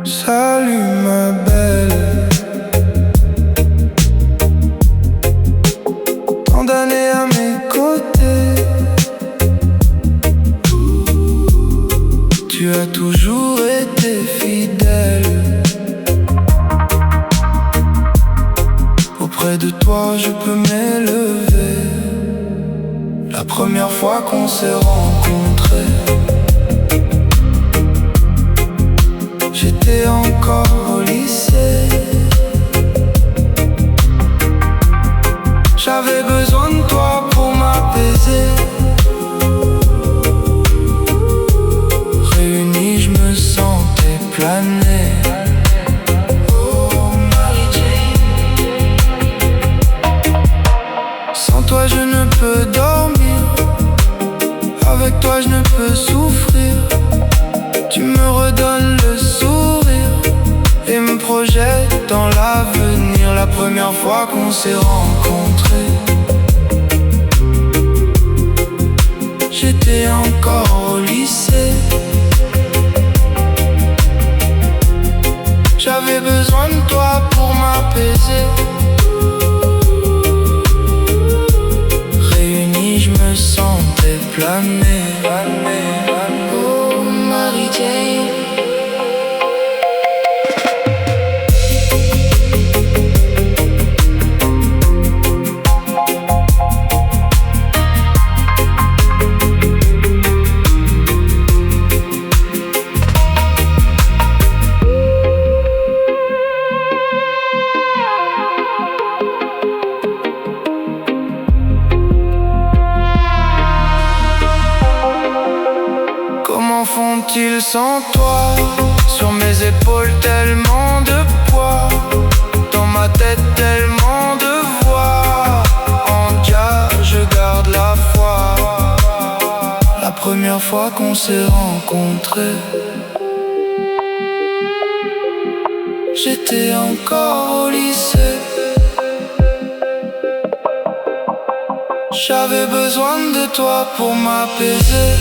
Salut ma belle, tant d'années à mes côtés, tu as toujours été fidèle. Auprès de toi je peux m'élever. La première fois qu'on s'est rencontrés, j'étais encore au lycée. J'avais besoin de toi pour m'apaiser. Réunis, je me sentais planer. Oh Mary-Jane, sans toi je ne peux dormir. Avec toi je ne peux souffrir. Tu me redonnes le sourire et me projette dans l'avenir. La première fois qu'on s'est rencontrés, j'étais encore au lycée. J'avais besoin de toi pour m'apaiser. Réunis, je me sentais planer. Oh Mary-Jane, comment font-ils sans toi? Sur mes épaules tellement de poids, dans ma tête tellement de voix. En Dieu je garde la foi. La première fois qu'on s'est rencontrés, j'étais encore au lycée. J'avais besoin de toi pour m'apaiser.